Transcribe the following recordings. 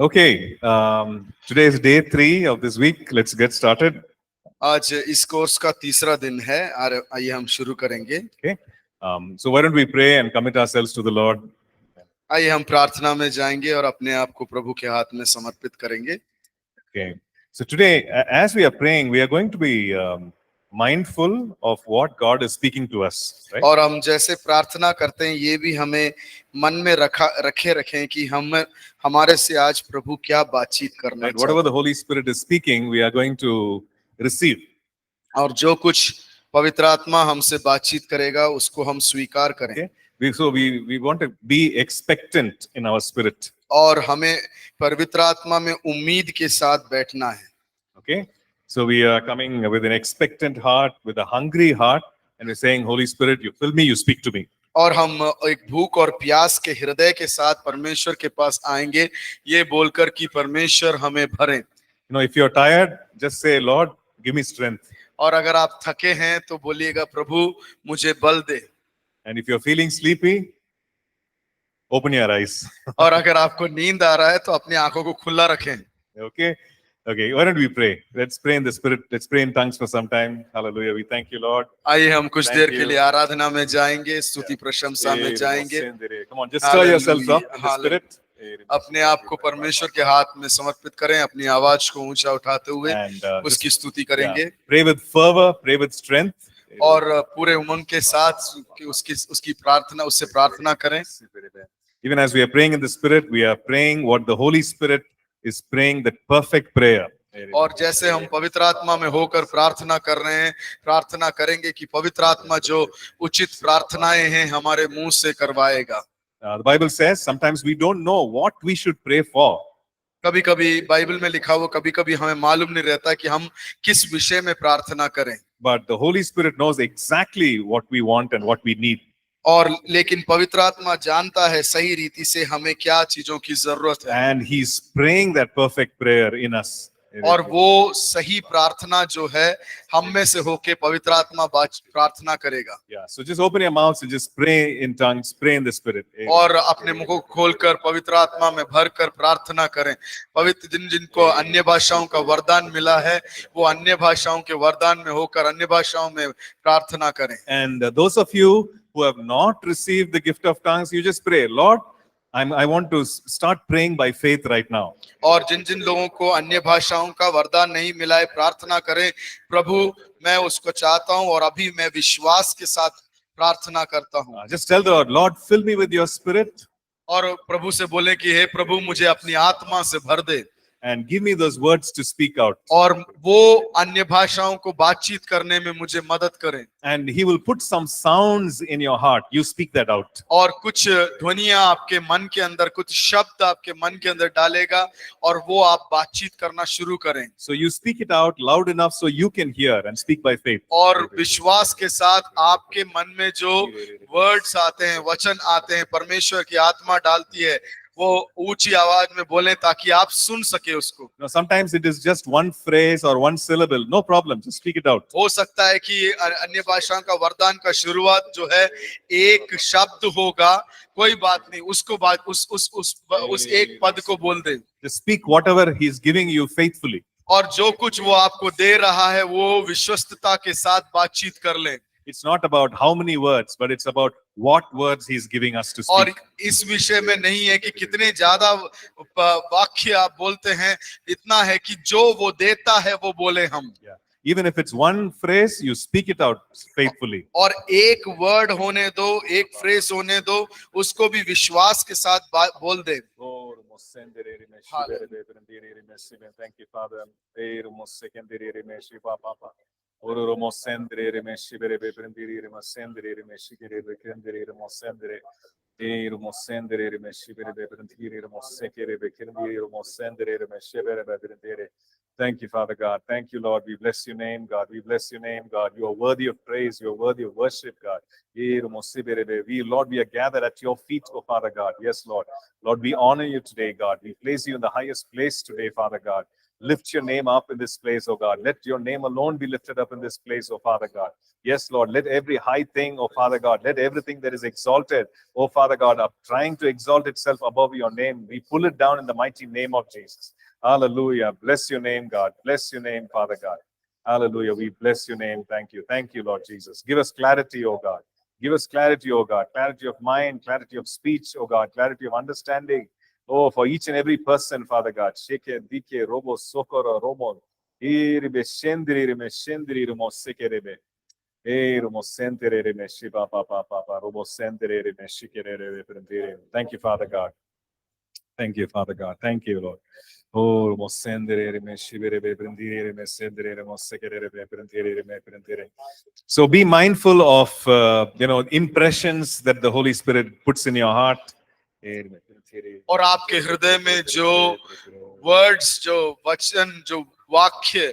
Okay, today is day 3 of this week. Let's get started. आज इस course का तीसरा दिन है और आइए हम शुरू करेंगे। Okay, so why don't we pray and commit ourselves to the Lord? आइए हम प्रार्थना में जाएंगे और अपने आप को प्रभु के हाथ में समर्पित करेंगे। Okay, so today, as we are praying, we are going to be mindful of what God is speaking to us, right? और हम जैसे प्रार्थना करते हैं ये भी हमें मन में रखें कि हम हमारे से आज प्रभु क्या बातचीत करना Right? Whatever चाहते the Holy Spirit is speaking, we are going to receive. हैं और जो कुछ पवित्र आत्मा हमसे बातचीत करेगा उसको हम स्वीकार करें। Okay, we want to be expectant in our spirit. और हमें पवित्र आत्मा में उम्मीद के साथ बैठना है। Okay, so we are coming with an expectant heart, with a hungry heart, and we're saying, Holy Spirit, you fill me, you speak to me. और हम एक भूख और प्यास के हृदय के साथ परमेश्वर के पास आएंगे ये बोलकर कि परमेश्वर हमें भरें। You know, if you're tired, just say, Lord, give me strength. और अगर आप थके हैं तो बोलिएगा प्रभु मुझे बल दे। And if you're feeling sleepy, open your eyes. और अगर आपको नींद आ रहा है तो अपनी आंखों को खुला रखें। Okay? Okay, why don't we pray? Let's pray in the Spirit. Let's pray in tongues for some time. Hallelujah. We thank you, Lord. आइए हम कुछ Thank देर you. के लिए आराधना में जाएंगे, स्तुति प्रशंसा में जाएंगे। Come on, just stir yourselves up in the Hallelujah. Spirit. अपने आप को परमेश्वर के हाथ में समर्पित करें, अपनी आवाज को ऊंचा उठाते हुए And उसकी just, स्तुति करेंगे। pray with fervor, pray with strength. और पूरे उमंग के साथ उसकी प्रार्थना उससे प्रार्थना करें। Even as we are praying in the Spirit, we are praying what the Holy Spirit is praying, that perfect prayer. और जैसे हम पवित्र आत्मा में होकर प्रार्थना कर रहे हैं, प्रार्थना करेंगे कि पवित्र आत्मा जो उचित प्रार्थनाएं हैं हमारे मुंह से करवाएगा। The Bible says sometimes we don't know what we should pray for. कभी-कभी बाइबल में लिखा हुआ कभी-कभी हमें मालूम नहीं रहता कि हम किस विषय में प्रार्थना करें। But the Holy Spirit knows exactly what we want and what we need. और लेकिन पवित्र आत्मा जानता है सही रीति से हमें क्या चीजों की जरूरत है। And He's praying that perfect prayer in us. और वो सही प्रार्थना जो है हम में से होके पवित्र आत्मा प्रार्थना करेगा। Yeah, so just open your mouths and just pray in tongues, pray in the Spirit. और अपने मुंह को खोलकर पवित्र आत्मा में भरकर प्रार्थना करें। पवित्र जिनको अन्य भाषाओं का वरदान मिला है वो अन्य भाषाओं के वरदान में होकर अन्य भाषाओं में प्रार्थना करें। And those of you who have not received the gift of tongues, you just pray, Lord, I want to start praying by faith right now. और जिन जिन लोगों को अन्य भाषाओं का वरदान नहीं मिला है प्रार्थना करें, प्रभु मैं उसको चाहता हूं और अभी मैं विश्वास के साथ प्रार्थना करता हूं। Just tell the Lord, Lord, fill me with your Spirit. और प्रभु से बोले कि हे प्रभु मुझे अपनी आत्मा से भर दे। And give me those words to speak out. और वो अन्य भाषाओं को बातचीत करने में मुझे मदद करें। And He will put some sounds in your heart. You speak that out. और कुछ ध्वनियां आपके मन के अंदर, कुछ शब्द आपके मन के अंदर डालेगा और वो आप बातचीत करना शुरू करें। So you speak it out loud enough so you can hear and speak by faith. और विश्वास के साथ आपके मन में जो वर्ड्स आते हैं, वचन आते हैं, परमेश्वर की आत्मा डालती है, वो ऊंची आवाज में बोलें ताकि आप सुन सके उसको। Now, sometimes it is just one phrase or one syllable. No problem. Just speak it out. हो सकता है कि अन्य भाषाओं का वरदान का शुरुआत जो है एक शब्द होगा, कोई बात नहीं, उसको बात उस एक पद को बोल दे। Just speak whatever He is giving you faithfully. और जो कुछ वो आपको दे रहा है वो विश्वस्तता के साथ बातचीत कर ले। It's not about how many words, but it's about what words He's giving us to और speak. इस विषय में नहीं है कि कितने ज्यादा वाक्य आप बोलते हैं, इतना है कि जो वो देता है वो बोले हम। Yeah. Even if it's one phrase, you speak it out faithfully. और एक वर्ड होने दो, एक फ्रेज होने दो, उसको भी विश्वास के साथ बोल दे। Thank you, Father. Thank you, Father God. Thank you, Lord. We bless your name, God. We bless your name, God. You are worthy of praise. You are worthy of worship, God. Lord, we are gathered at your feet, oh Father God. Yes, Lord. Lord, we honor you today, God. We place you in the highest place today, Father God. Lift your name up in this place, oh God. Let your name alone be lifted up in this place, oh Father God. Yes, Lord. Let every high thing, oh Father God, let everything that is exalted, oh Father God, up trying to exalt itself above your name, we pull it down in the mighty name of Jesus. Hallelujah. Bless your name, God. Bless your name, Father God. Hallelujah. We bless your name. Thank you. Thank you, Lord Jesus. Give us clarity, oh God. Give us clarity, oh God. Clarity of mind, clarity of speech, oh God. Clarity of understanding. Oh, for each and every person, Father God. Sheke, dike, robo, sokoro, romo. Iribe, shendri, rime, shendri, rumo, sekerebe. Rumo, sentere, rime, shiba, papa, papa, robo, sentere, rime, shikere, rebe, prendere. Thank you, Father God. Thank you, Father God. Thank you, Lord. Oh, rumo, sendere, rime, shibere, rebe, prendere, rime, sendere, rumo, sekere, rebe, prendere, rime, prendere. So be mindful of, impressions that the Holy Spirit puts in your heart. और आपके हृदय में जो words, जो वचन, जो वाक्य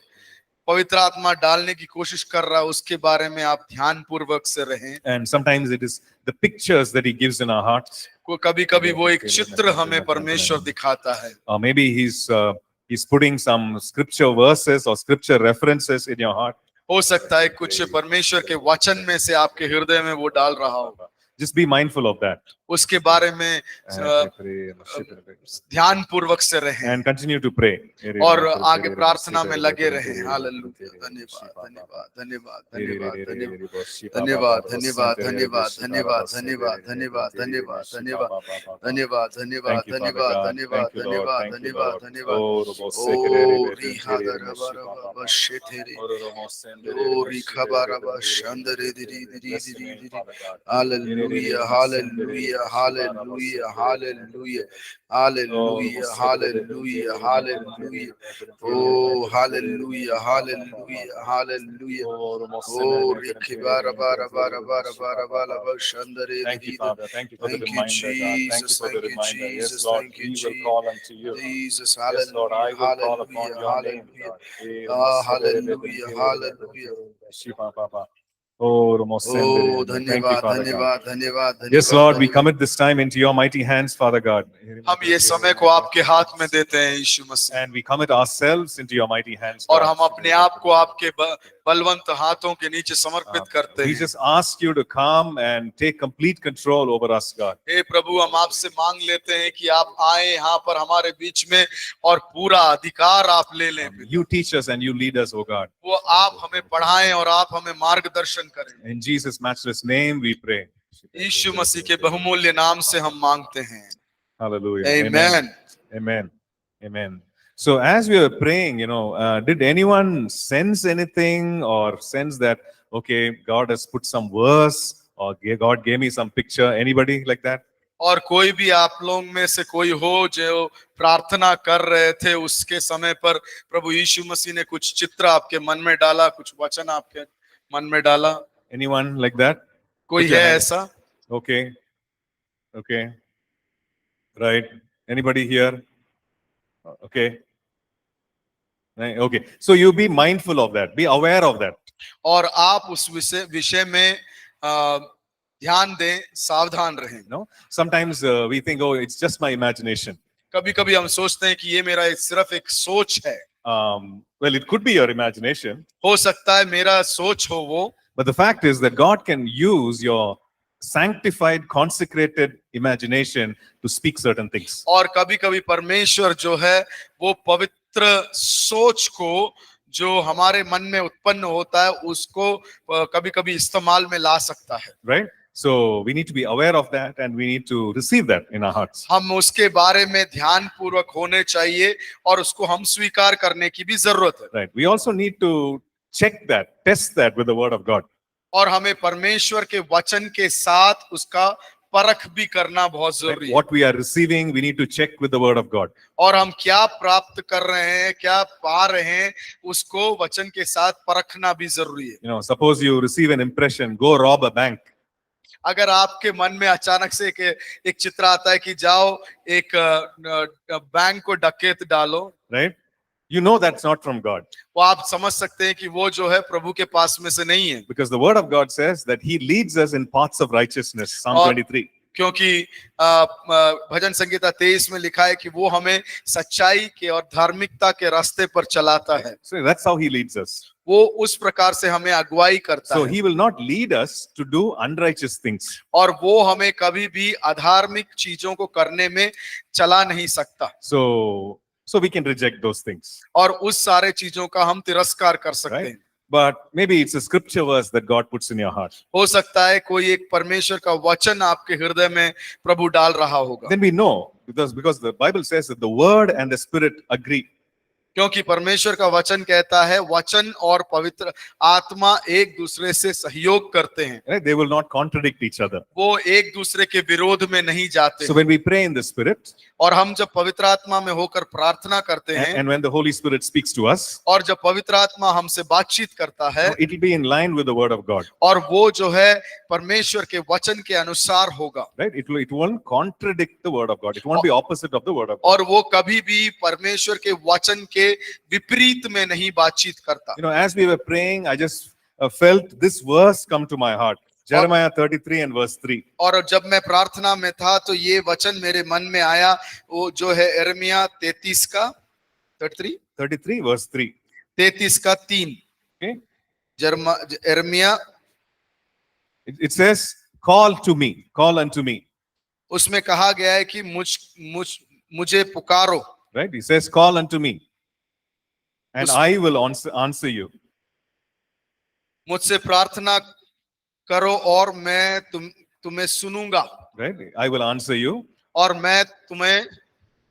पवित्र आत्मा डालने की कोशिश कर रहा है, उसके बारे में आप ध्यान पूर्वक से रहें. And sometimes it is the pictures that he gives in our hearts. कभी कभी वो एक चित्र हमें परमेश्वर दिखाता है. Or maybe he's putting some scripture verses or scripture references in your heart. हो सकता है कुछ परमेश्वर के वचन में से आपके हृदय में वो डाल रहा हो. Just be mindful of that. उसके बारे में ध्यान पूर्वक से रहें. And continue to pray. और आगे प्रार्थना में लगे रहें. हालेलुया. धन्यवाद, धन्यवाद, धन्यवाद, धन्यवाद, धन्यवाद, धन्यवाद, धन्यवाद, धन्यवाद, धन्यवाद, धन्यवाद, धन्यवाद, धन्यवाद, धन्यवाद, धन्यवाद, धन्यवाद, धन्यवाद, धन्यवाद, धन्यवाद. ओ रिहादर बरबा शेतेरे, ओ रिखबरबा शंदरे दिरी दिरी दिरी दिरी. Hallelujah, hallelujah, hallelujah, hallelujah, hallelujah, hallelujah, hallelujah. Oh, hallelujah, hallelujah, hallelujah. Oh, Rikibara bara bara bara bara bara bara shandare. Thank you, Father. Thank you for the Thank you, reminder, God. Thank you Jesus. for the Thank you, reminder. Yes, Jesus. Lord, Thank you, we will call unto you. Jesus. Yes, Lord, I Hallelujah, will call upon hallelujah, your name, hallelujah. God. Hallelujah, hallelujah. Shiva, Papa. Oh, Oh, thank you, धन्यवाद, Father God. धन्यवाद, धन्यवाद. Yes, Lord, we commit this time into your mighty hands, Father God. हम ये समय को आपके हाथ में देते हैं यीशु मसीह. And we commit ourselves into your mighty hands, और God. हम अपने आप को आपके बलवंत हाथों के नीचे समर्पित करते We हैं. just ask you to come and take complete control over us, God. हे प्रभु, हम आपसे मांग लेते हैं कि आप आए यहाँ पर हमारे बीच में और पूरा अधिकार आप ले लें. You teach us and you lead us, oh God. वो आप हमें पढ़ाएं और आप हमें मार्गदर्शन करें. In Jesus' matchless name we pray. यीशु मसीह के बहुमूल्य नाम से हम मांगते हैं. Hallelujah. Amen. Amen. Amen. So as we were praying, did anyone sense anything or sense that, okay, God has put some verse or God gave me some picture? Anybody like that? और कोई भी आप लोग में से कोई हो जो प्रार्थना कर रहे थे, उसके समय पर प्रभु यीशु मसीह ने कुछ चित्र आपके मन में डाला, कुछ वचन आपके मन में डाला? Anyone like that? कोई है ऐसा? Okay. Okay. Right. Anybody here? Okay. Okay. So you be mindful of that. Be aware of that. और आप उस विषय में ध्यान दें, सावधान रहें. No? Sometimes we think, oh, it's just my imagination. कभी-कभी हम सोचते हैं कि ये मेरा सिर्फ एक सोच है. Well, it could be your imagination. हो सकता है मेरा सोच हो वो. But the fact is that God can use your sanctified, consecrated imagination to speak certain things. और कभी-कभी परमेश्वर जो है वो पवित्र सोच को जो हमारे मन में उत्पन्न होता है उसको कभी-कभी इस्तेमाल में ला सकता है. Right? So we need to be aware of that and we need to receive that in our hearts. हम उसके बारे में ध्यान पूर्वक होने चाहिए और उसको हम स्वीकार करने की भी जरूरत है. Right. We also need to check that, test that with the word of God. और हमें परमेश्वर के वचन के साथ उसका परख भी करना बहुत जरूरी है. What we are receiving, we need to check with the word of God. और हम क्या प्राप्त कर रहे हैं, क्या पा रहे हैं, उसको वचन के साथ परखना भी जरूरी है. Suppose you receive an impression, go rob a bank. अगर आपके मन में अचानक से एक चित्र आता है कि जाओ एक बैंक को डकैत डालो, right? You know that's not from God. वो आप समझ सकते हैं कि वो जो है प्रभु के पास में से नहीं है. Because the word of God says that he leads us in paths of righteousness. Psalm 23. क्योंकि भजन संगीता 23 में लिखा है कि वो हमें सच्चाई के और धार्मिकता के रास्ते पर चलाता है। So that's how he leads us. वो उस प्रकार से हमें अगुवाई करता So है he will not lead us to do unrighteous things. और वो हमें कभी भी अधार्मिक चीजों को करने में चला नहीं सकता So we can reject those things, और उस सारे चीजों का हम तिरस्कार कर सकते right? हैं। But maybe it's a scripture verse that God puts in your heart. हो सकता है कोई एक परमेश्वर का वचन आपके हृदय में प्रभु डाल रहा होगा, Then we know because the Bible says that the word and the spirit agree. क्योंकि परमेश्वर का वचन कहता है वचन और पवित्र आत्मा एक दूसरे से सहयोग करते हैं, Right? They will not contradict each other. वो एक दूसरे के विरोध में नहीं जाते So हैं। when we pray in the spirit और हम जब पवित्र आत्मा में होकर प्रार्थना करते हैं and when the Holy Spirit speaks to us, और जब पवित्र आत्मा हमसे बातचीत करता है it will be in line with the word of God. और वो जो है परमेश्वर के वचन के अनुसार होगा, Right? It won't contradict the word of God. It won't be opposite of the word of God. और वो कभी भी परमेश्वर के वचन के विपरीत में नहीं बातचीत करता। As we were praying, I just felt this verse come to my heart. Jeremiah 33 and verse 3. और जब मैं प्रार्थना में था तो ये वचन मेरे मन में आया, वो जो है यिर्मयाह 33 का 33 verse 3. 33 का 3। Okay? यिर्मयाह It says, call unto me. उसमें कहा गया है कि मुझे पुकारो। Right? He says, call unto me and I will answer you. मुझसे प्रार्थना करो और मैं तुम्हें सुनूंगा। Right? I will answer you. और मैं तुम्हें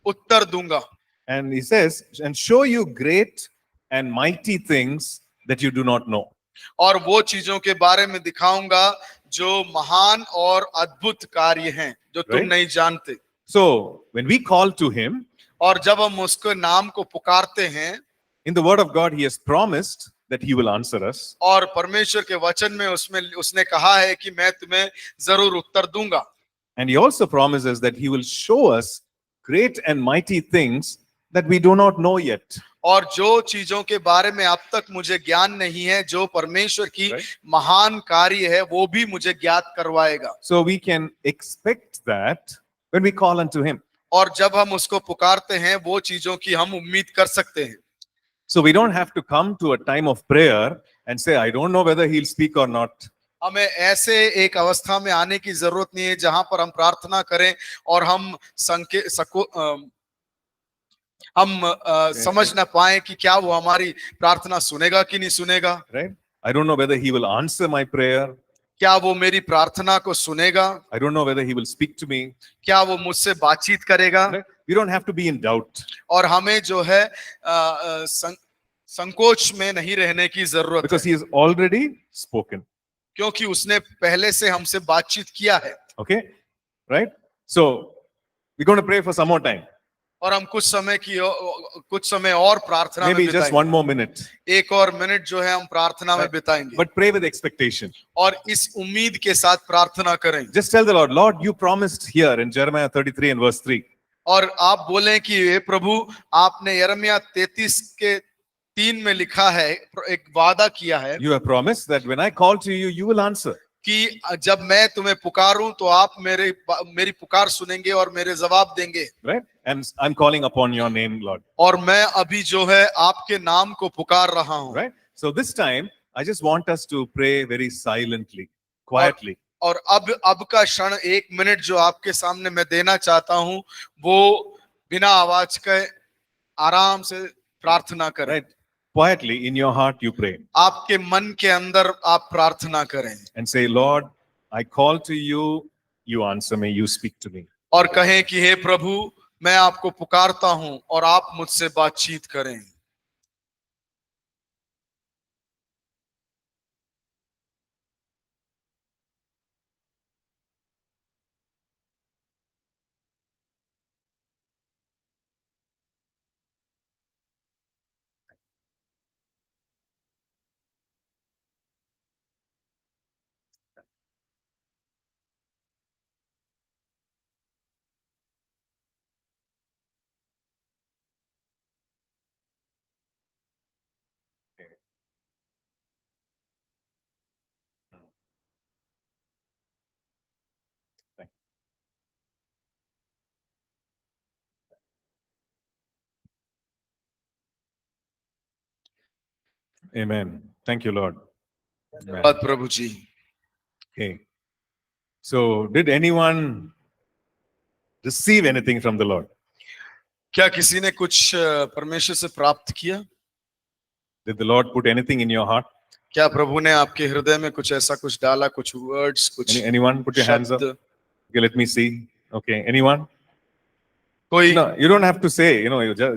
उत्तर दूंगा। And he says, and show you great and mighty things that you do not know. और वो चीजों के बारे में दिखाऊंगा जो महान और अद्भुत कार्य हैं जो तुम Right? नहीं जानते। So when we call to him, और जब हम उसके नाम को पुकारते हैं, in the word of God, he has promised that he will answer us. और परमेश्वर के वचन में उसने कहा है कि मैं तुम्हें जरूर उत्तर दूंगा। And he also promises that he will show us great and mighty things that we do not know yet. और जो चीजों के बारे में अब तक मुझे ज्ञान नहीं है, जो परमेश्वर की महान कार्य है, वो भी मुझे ज्ञात करवाएगा। So we can expect that when we call unto him. और जब हम उसको पुकारते हैं, वो चीजों की हम उम्मीद कर सकते हैं। So we don't have to come to a time of prayer and say, I don't know whether he'll speak or not. हमें ऐसे एक अवस्था में आने की जरूरत नहीं है जहां पर हम प्रार्थना करें और हम समझ ना पाए कि क्या वो हमारी प्रार्थना सुनेगा कि नहीं सुनेगा। Right? I don't know whether he will answer my prayer. क्या वो मेरी प्रार्थना को सुनेगा। I don't know whether he will speak to me. क्या वो मुझसे बातचीत करेगा। Right? We don't have to be in doubt. और हमें जो है संकोच में नहीं रहने की जरूरत है, because he has already spoken. क्योंकि उसने पहले से हमसे बातचीत किया है। Okay? Right? So we're going to pray for some more time. और हम कुछ समय और प्रार्थना में Maybe just बिताएंगे। one more minute. एक और मिनट जो है हम प्रार्थना में बिताएंगे। But pray with expectation. और इस उम्मीद के साथ प्रार्थना करें। Just tell the Lord, Lord, you promised here in Jeremiah 33 and verse 3. और आप बोलें कि हे प्रभु, आपने यिर्मयाह 33 के 3 में लिखा है, एक वादा किया है You have promised that when I call to you, you will answer. कि जब मैं तुम्हें पुकारूं तो आप मेरी पुकार सुनेंगे और मेरे जवाब देंगे। Right? And I'm calling upon your name, Lord. और मैं अभी जो है आपके नाम को पुकार रहा हूं। Right? So this time, I just want us to pray very silently, quietly. और अब का क्षण 1 मिनट जो आपके सामने मैं देना चाहता हूं, वो बिना आवाज के आराम से प्रार्थना करें। Right? Quietly in your heart you pray. आपके मन के अंदर आप प्रार्थना करें। And say, Lord, I call to you, you answer me, you speak to me. और कहें कि हे प्रभु, मैं आपको पुकारता हूं और आप मुझसे बातचीत करें। Amen. Thank you, Lord. Amen. धन्यवाद प्रभु जी। Okay. So, did anyone receive anything from the Lord? क्या किसी ने कुछ परमेश्वर से प्राप्त किया? Did the Lord put anything in your heart? क्या प्रभु ने आपके हृदय में कुछ ऐसा कुछ डाला, कुछ वर्ड्स, कुछ Anyone? Put your hands up. शब्द? Okay, let me see. Okay, anyone? कोई? No, you don't have to say.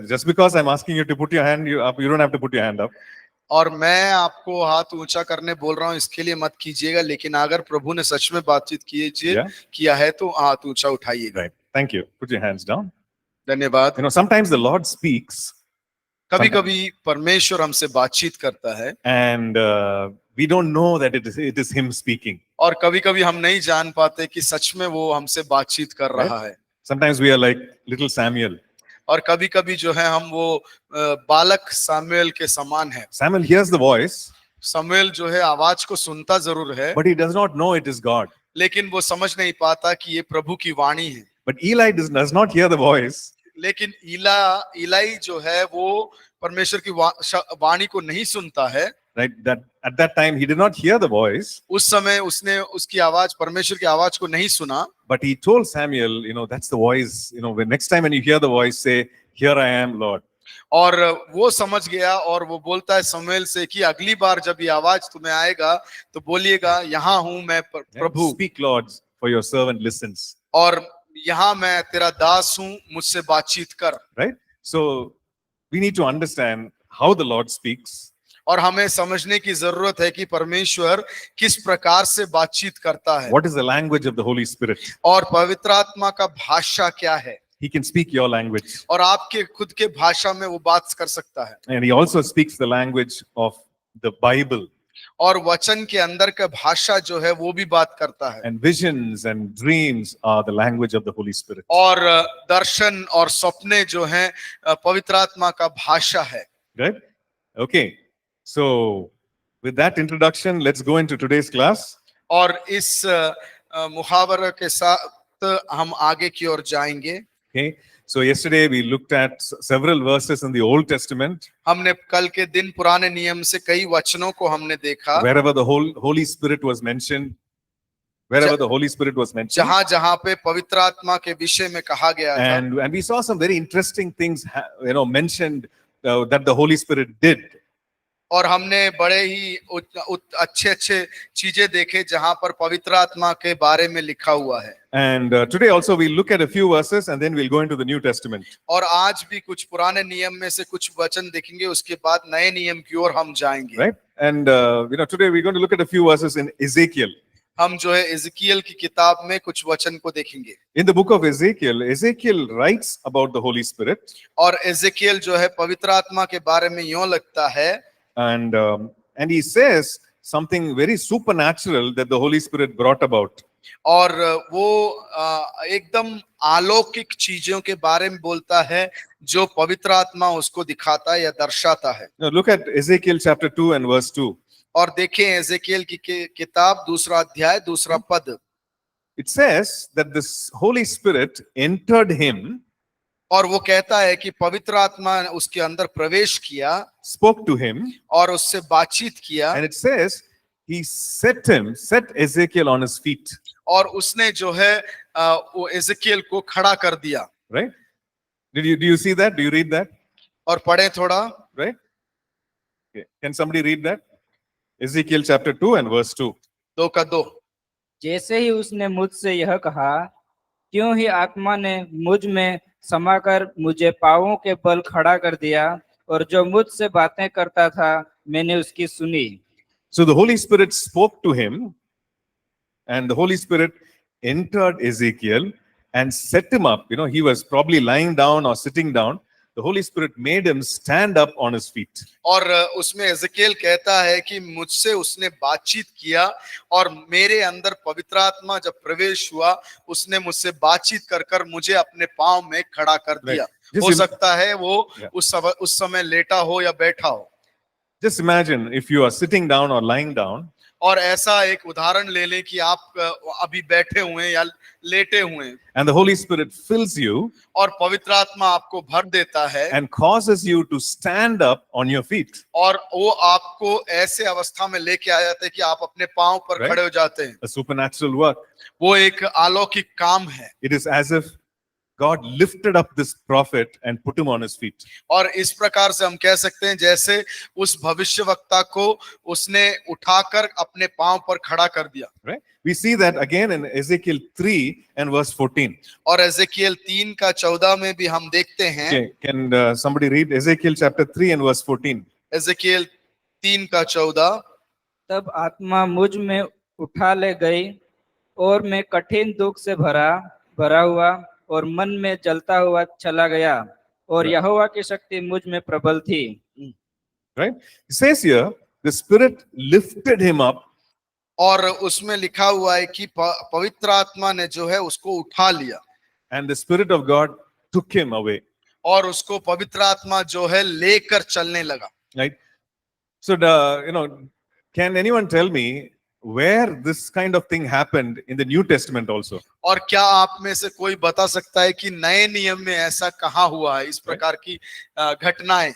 Just because I'm asking you to put your hand up, you don't have to put your hand up. और मैं आपको हाथ ऊंचा करने बोल रहा हूं, इसके लिए मत कीजिएगा, लेकिन अगर प्रभु ने सच में बातचीत किया है तो हाथ ऊंचा उठाइएगा। Right. Thank you. Put your hands down. धन्यवाद। Sometimes the Lord speaks कभी कभी परमेश्वर हमसे बातचीत करता है and we don't know that it is Him speaking. और कभी कभी हम नहीं जान पाते कि सच में वो हमसे बातचीत कर रहा है। Sometimes we are like little Samuel. और कभी कभी जो है हम वो बालक सामुएल के समान है। Samuel hears the voice, Samuel जो है आवाज को सुनता जरूर है, but he does not know it is God. लेकिन वो समझ नहीं पाता कि ये प्रभु की वाणी है। But Eli does not hear the voice. लेकिन इलाई जो है वो परमेश्वर की वाणी को नहीं सुनता है। Right, that at that time he did not hear the voice. उस समय उसने उसकी आवाज, परमेश्वर की आवाज को नहीं सुना। But he told Samuel, that's the voice. When next time when you hear the voice, say, "Here I am, Lord." और वो समझ गया और वो बोलता है सामुएल से कि अगली बार जब ये आवाज तुम्हें आएगा तो बोलिएगा, यहाँ हूं मैं प्रभु। Speak, Lord, for your servant listens. और यहाँ मैं तेरा दास हूं, मुझसे बातचीत कर। Right? So we need to understand how the Lord speaks. और हमें समझने की जरूरत है कि परमेश्वर किस प्रकार से बातचीत करता है। What is the language of the Holy Spirit? और पवित्र आत्मा का भाषा क्या है? He can speak your language. और आपके खुद के भाषा में वो बात कर सकता है। And he also speaks the language of the Bible. और वचन के अंदर का भाषा जो है वो भी बात करता है। And visions and dreams are the language of the Holy Spirit. और दर्शन और सपने जो हैं पवित्र आत्मा का भाषा है। Right? Okay. So with that introduction, let's go into today's class. और इस मुहावरा के साथ हम आगे की ओर जाएंगे। Okay. So yesterday we looked at several verses in the Old Testament. हमने कल के दिन पुराने नियम से कई वचनों को हमने देखा। Wherever the Holy Spirit was mentioned, जहां पे पवित्र आत्मा के विषय में कहा गया था। And we saw some very interesting things, mentioned that the Holy Spirit did. और हमने बड़े ही अच्छे चीजें देखे जहां पर पवित्र आत्मा के बारे में लिखा हुआ है। And today also we'll look at a few verses and then we'll go into the New Testament. और आज भी कुछ पुराने नियम में से कुछ वचन देखेंगे, उसके बाद नए नियम की ओर हम जाएंगे। Right? And today we're going to look at a few verses in Ezekiel. हम जो है एजेकियल की किताब में कुछ वचन को देखेंगे। In the book of Ezekiel, Ezekiel writes about the Holy Spirit. और एजेकियल जो है पवित्र आत्मा के बारे में यूं लगता है। And he says something very supernatural that the Holy Spirit brought about. और वो एकदम अलौकिक चीजों के बारे में बोलता है जो पवित्र आत्मा उसको दिखाता है या दर्शाता है। Now look at Ezekiel chapter 2 and verse 2. और देखें एजेकियल की किताब 2 अध्याय 2 पद। It says that this Holy Spirit entered him. और वो कहता है कि पवित्र आत्मा उसके अंदर प्रवेश किया, spoke to him, और उससे बातचीत किया। and it says he set Ezekiel on his feet. और उसने जो है वो एजेकियल को खड़ा कर दिया। Right? Do you see that? Do you read that? और पढ़े थोड़ा। Right? Okay. Can somebody read that? Ezekiel chapter 2 and verse 2. 2 जैसे ही उसने मुझसे यह कहा, क्यों ही आत्मा ने मुझ में समाकर मुझे पांवों के बल खड़ा कर दिया, और जो मुझसे बातें करता था मैंने उसकी सुनी। So the Holy Spirit spoke to him, and the Holy Spirit entered Ezekiel and set him up. He was probably lying down or sitting down. The Holy Spirit made him stand up on his feet. और उसमें Ezekiel कहता है कि मुझसे उसने बातचीत किया और मेरे अंदर पवित्र आत्मा जब प्रवेश हुआ उसने मुझसे बातचीत कर मुझे अपने पांव में खड़ा कर दिया। हो सकता है वो उस समय लेटा हो या बैठा हो। Just imagine if you are sitting down or lying down. और ऐसा एक उदाहरण ले लें कि आप अभी बैठे हुए हैं या लेटे हुए हैं and the Holy Spirit fills you और पवित्र आत्मा आपको भर देता है and causes you to stand up on your feet. और वो आपको ऐसे अवस्था में लेके आ जाते हैं कि आप अपने पांव पर Right. खड़े हो जाते हैं। A supernatural work. वो एक अलौकिक काम है It is as if God lifted up this prophet and put him on his feet. और इस प्रकार से हम कह सकते हैं जैसे उस भविष्यवक्ता को उसने उठाकर अपने पांव पर खड़ा कर दिया। Right? We see that again in Ezekiel 3 and verse 14. और एजेकियल 3 का 14 में भी हम देखते हैं। Okay, can somebody read Ezekiel chapter 3 and verse 14? Ezekiel 3 का 14। तब आत्मा मुझ में उठा ले गई और मैं कठिन दुख से भरा हुआ और मन में जलता हुआ चला गया और Right. यहोवा की शक्ति मुझ में प्रबल थी। Right? It says here, the Spirit lifted him up और उसमें लिखा हुआ है कि पवित्र आत्मा ने जो है उसको उठा लिया and the Spirit of God took him away. और उसको पवित्र आत्मा जो है लेकर चलने लगा। Right? So, can anyone tell me where this kind of thing happened in the New Testament also? और क्या आप में से कोई बता सकता है कि नए नियम में ऐसा कहाँ हुआ है, इस प्रकार की घटनाएं?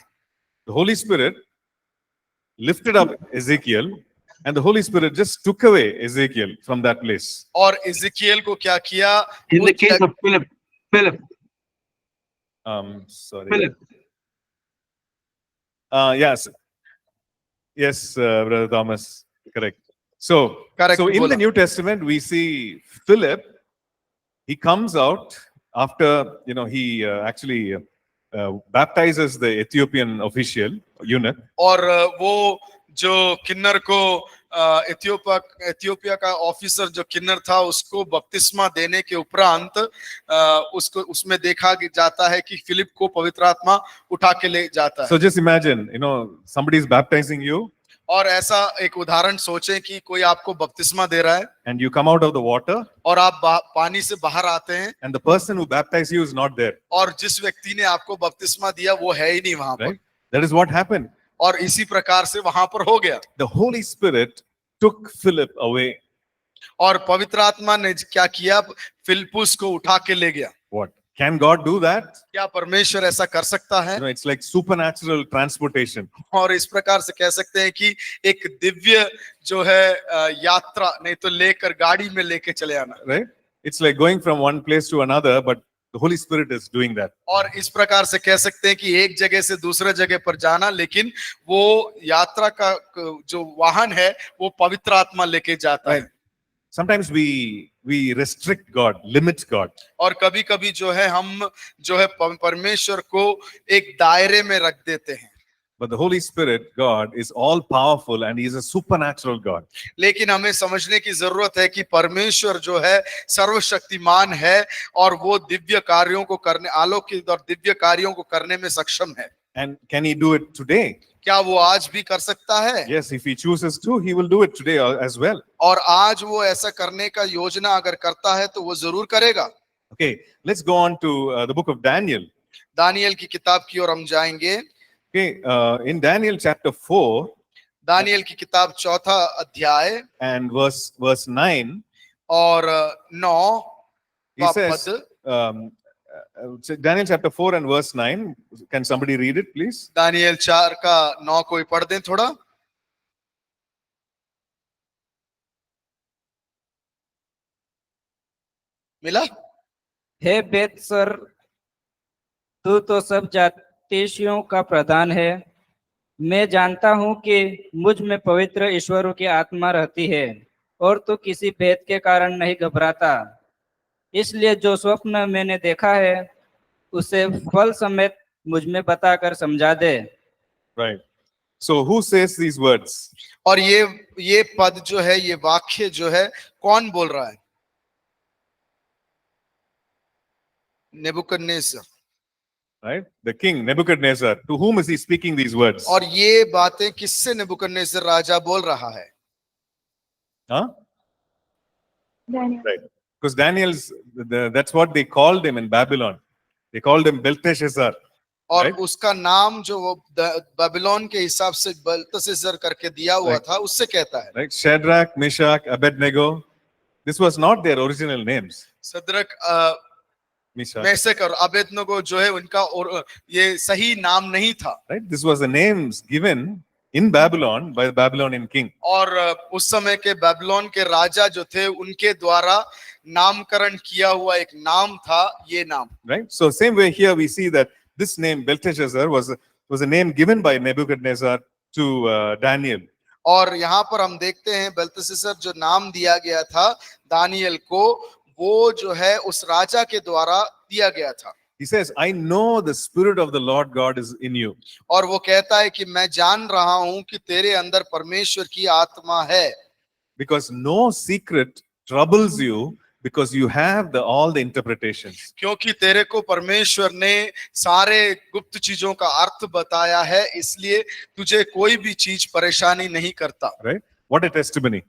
The Holy Spirit lifted up Ezekiel and the Holy Spirit just took away Ezekiel from that place. और इज़िकियल को क्या किया? In the case of Philip, Sorry. Philip, Yes, Brother Thomas, correct. So, Correct, so in बोला। the New Testament, we see Philip. He comes out after he actually baptizes the Ethiopian official eunuch. और वो जो किन्नर को Ethiopia का officer जो किन्नर था उसको बपतिस्मा देने के उपरांत उसको उसमें देखा जाता है कि फिलिप को पवित्र आत्मा उठा के ले जाता है। So just imagine, somebody is baptizing you और ऐसा एक उदाहरण सोचें कि कोई आपको बपतिस्मा दे रहा है and you come out of the water और आप पानी से बाहर आते हैं and the person who baptized you is not there. और जिस व्यक्ति ने आपको बपतिस्मा दिया वो है ही नहीं वहां पर। Right? That is what happened. और इसी प्रकार से वहां पर हो गया। The Holy Spirit took Philip away. और पवित्र आत्मा ने क्या किया? फिलिपुस को उठा के ले गया। What? Can God do that? क्या परमेश्वर ऐसा कर सकता है? It's like supernatural transportation. और इस प्रकार से कह सकते हैं कि एक दिव्य जो है यात्रा, नहीं तो लेकर गाड़ी में लेके चले आना। Right? It's like going from one place to another, but the Holy Spirit is doing that. और इस प्रकार से कह सकते हैं कि एक जगह से दूसरे जगह पर जाना, लेकिन वो यात्रा का जो वाहन है वो पवित्र आत्मा लेके जाता है। Sometimes we restrict God, limit God. और कभी कभी जो है हम जो है परमेश्वर को एक दायरे में रख देते हैं। But the Holy Spirit, God, is all powerful and He is a supernatural God. लेकिन हमें समझने की जरूरत है कि परमेश्वर जो है सर्वशक्तिमान है और वो दिव्य कार्यों को करने, अलौकिक और दिव्य कार्यों को करने में सक्षम है। And can He do it today? क्या वो आज भी कर सकता है? Yes, if He chooses to, He will do it today as well. और आज वो ऐसा करने का योजना अगर करता है तो वो जरूर करेगा। Okay, let's go on to the book of Daniel. Daniel की किताब की ओर हम जाएंगे। Okay, in Daniel chapter 4 Daniel की किताब 4 अध्याय and verse 9, और 9 he का says, पद। Daniel chapter 4 and verse 9. Can somebody read it, please? Daniel 4 का 9 कोई पढ़ दें थोड़ा। मिला? हे बेतसर, तू तो सब जातियों का प्रधान है। मैं जानता हूं कि मुझ में पवित्र ईश्वरों की आत्मा रहती है और तू किसी भेद के कारण नहीं घबराता। इसलिए जो स्वप्न मैंने देखा है उसे फल समेत मुझ में बताकर समझा दे। Right. So who says these words? और ये पद जो है, ये वाक्य जो है, कौन बोल रहा है? Nebuchadnezzar. Right? The king Nebuchadnezzar. To whom is he speaking these words? और ये बातें किससे नेबुकदनेस्सर राजा बोल रहा है? Huh? Daniel. Right. Because that's what they called him in Babylon. They called him Belteshazzar. और Right. उसका नाम जो वो बेबीलोन के हिसाब से बेल्तशस्सर करके दिया हुआ Right. था, उससे कहता है। Right? Shadrach, Meshach, Abednego. This was not their original names. सद्रक, Meshach. Meshach और अबेदनगो जो है उनका और ये सही नाम नहीं था। Right? This was the names given in Babylon by the Babylonian king. और उस समय के बेबीलोन के राजा जो थे उनके द्वारा नामकरण किया हुआ एक नाम था ये नाम। Right? So same way here we see that this name Belteshazzar was a name given by Nebuchadnezzar to Daniel. और यहाँ पर हम देखते हैं बेल्तशस्सर जो नाम दिया गया था दानियल को, वो जो है उस राजा के द्वारा दिया गया था। He says, I know the spirit of the Lord God is in you. और वो कहता है कि मैं जान रहा हूं कि तेरे अंदर परमेश्वर की आत्मा है, Because no secret troubles you, because you have all the interpretations. क्योंकि तेरे को परमेश्वर ने सारे गुप्त चीजों का अर्थ बताया है, इसलिए तुझे कोई भी चीज परेशानी नहीं करता। Right? What a testimony.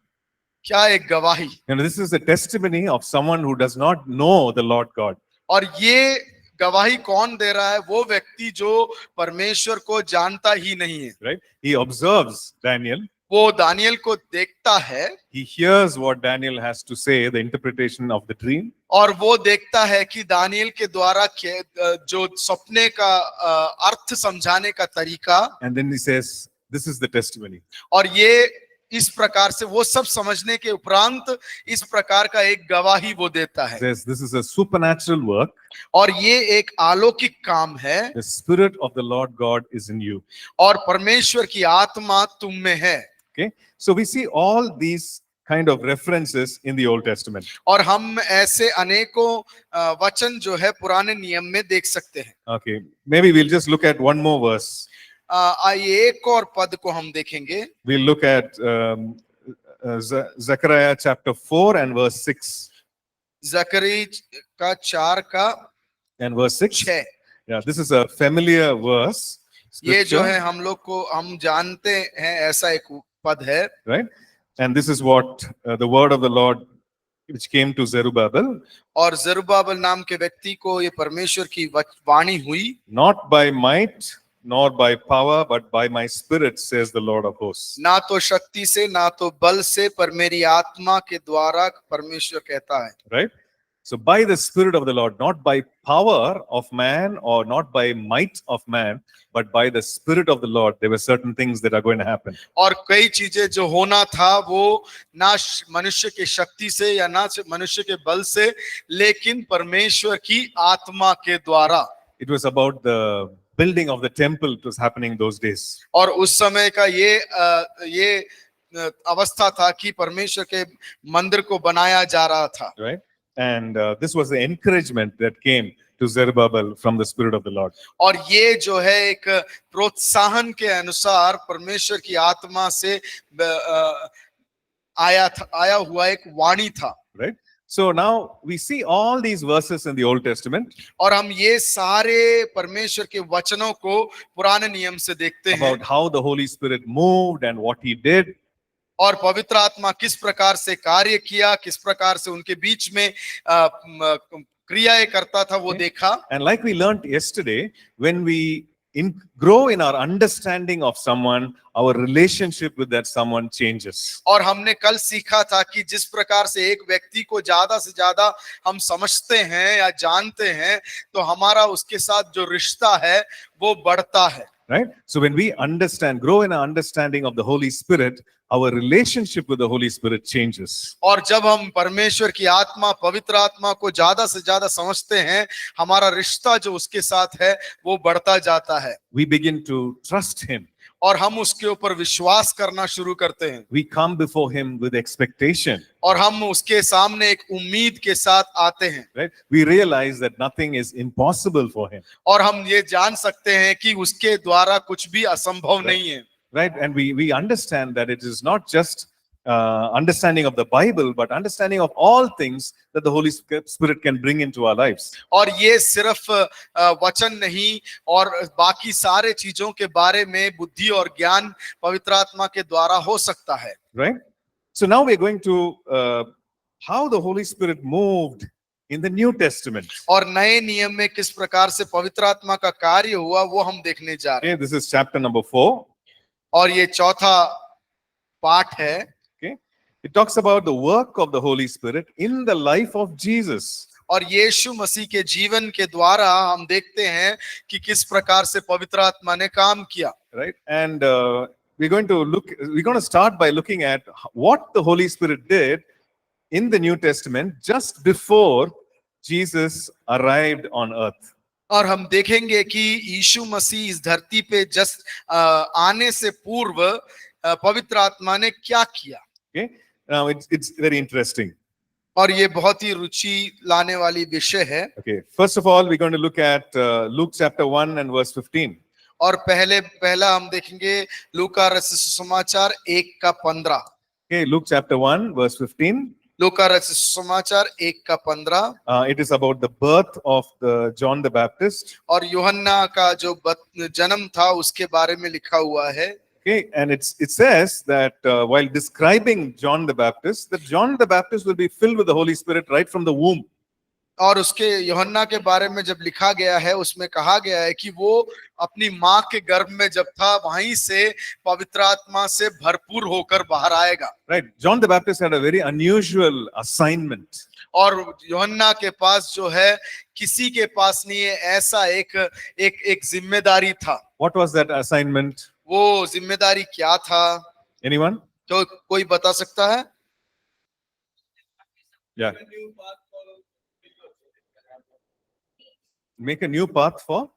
क्या एक गवाही। And this is a testimony of someone who does not know the Lord God. और ये गवाही कौन दे रहा है? वो व्यक्ति जो परमेश्वर को जानता ही नहीं है। Right? He observes Daniel. वो दानियल को देखता है, He hears what Daniel has to say, the interpretation of the dream. और वो देखता है कि दानियल के द्वारा जो सपने का अर्थ समझाने का तरीका, And then he says, this is the testimony. और ये इस प्रकार से वो सब समझने के उपरांत इस प्रकार का एक गवाही वो देता है। Says this is a supernatural work. और ये एक अलौकिक काम है। The spirit of the Lord God is in you. और परमेश्वर की आत्मा तुम में है। Okay. So we see all these kind of references in the Old Testament. और हम ऐसे अनेकों वचन जो है पुराने नियम में देख सकते हैं। Okay. Maybe we'll just look at one more verse. आइए एक और पद को हम देखेंगे। We'll look at Zechariah chapter 4 and verse 6. जकरी का 4 का And verse 6. 6। Yeah, this is a familiar verse. ये जो Scripture, है हम लोग को हम जानते हैं, ऐसा एक पद है। right? And this is what the word of the Lord which came to Zerubbabel. और जरुब्बाबेल नाम के व्यक्ति को ये परमेश्वर की वाणी हुई। Not by might nor by power, but by my spirit, says the Lord of hosts. ना तो शक्ति से ना तो बल से, पर मेरी आत्मा के द्वारा परमेश्वर कहता है। Right? So by the spirit of the Lord, not by power of man or not by might of man, but by the spirit of the Lord, there were certain things that are going to happen. और कई चीजें जो होना था वो ना मनुष्य की शक्ति से या ना मनुष्य के बल से, लेकिन परमेश्वर की आत्मा के द्वारा। It was about the building of the temple. It was happening those days. और उस समय का ये अवस्था था कि परमेश्वर के मंदिर को बनाया जा रहा था। Right? And this was the encouragement that came to Zerubbabel from the spirit of the Lord. और ये जो है एक प्रोत्साहन के अनुसार परमेश्वर की आत्मा से आया हुआ एक वाणी था। Right? So now we see all these verses in the Old Testament और हम ये सारे परमेश्वर के वचनों को पुराने नियम से देखते हैं, about how the Holy Spirit moved and what he did. और पवित्र आत्मा किस प्रकार से कार्य किया, किस प्रकार से उनके बीच में क्रियाएं करता था, वो देखा। And like we learned yesterday, when we grow in our understanding of someone, our relationship with that someone changes. और हमने कल सीखा था कि जिस प्रकार से एक व्यक्ति को ज्यादा से ज्यादा हम समझते हैं या जानते हैं, तो हमारा उसके साथ जो रिश्ता है वो बढ़ता है। Right? So when we grow in our understanding of the Holy Spirit, our relationship with the Holy Spirit changes. और जब हम परमेश्वर की आत्मा, पवित्र आत्मा को ज्यादा से ज्यादा समझते हैं, हमारा रिश्ता जो उसके साथ है वो बढ़ता जाता है। We begin to trust him. और हम उसके ऊपर विश्वास करना शुरू करते हैं। We come before him with expectation. और हम उसके सामने एक उम्मीद के साथ आते हैं। Right? We realize that nothing is impossible for him. और हम ये जान सकते हैं कि उसके द्वारा कुछ भी असंभव नहीं है। Right? And we understand that it is not just understanding of the Bible, but understanding of all things that the Holy Spirit can bring into our lives. और ये सिर्फ वचन नहीं, और बाकी सारे चीजों के बारे में बुद्धि और ज्ञान पवित्र आत्मा के द्वारा हो सकता है। Right? So now we're going to how the Holy Spirit moved in the New Testament. और नए नियम में किस प्रकार से पवित्र आत्मा का कार्य हुआ वो हम देखने जा रहे हैं। Okay, this is chapter number 4. और ये चौथा पाठ है। Okay, it talks about the work of the Holy Spirit in the life of Jesus. और यीशु मसीह के जीवन के द्वारा हम देखते हैं कि किस प्रकार से पवित्र आत्मा ने काम किया। Right, and we're going to start by looking at what the Holy Spirit did in the New Testament just before Jesus arrived on earth. और हम देखेंगे कि यीशु मसीह इस धरती पे जस्ट आने से पूर्व पवित्र आत्मा ने क्या किया। Okay, now it's very interesting. और ये बहुत ही रुचि लाने वाली विषय है। Okay, first of all, we're going to look at Luke chapter 1 and verse 15. और पहला हम देखेंगे लूका रचित सुसमाचार 1:15। Okay, Luke chapter 1 verse 15. लूका रचित सुसमाचार 1:15। It is about the birth of John the Baptist. और यूहन्ना का जो जन्म था उसके बारे में लिखा हुआ है। Okay, and it says that while describing John the Baptist, that John the Baptist will be filled with the Holy Spirit right from the womb. और उसके यूहन्ना के बारे में जब लिखा गया है उसमें कहा गया है कि वो अपनी माँ के गर्भ में जब था वहीं से पवित्र आत्मा से भरपूर होकर बाहर आएगा। Right, John the Baptist had a very unusual assignment. और यूहन्ना के पास जो है किसी के पास नहीं है ऐसा एक जिम्मेदारी था। What was that assignment? वो जिम्मेदारी क्या था? Anyone? तो कोई बता सकता है? Yeah. Make a new path for?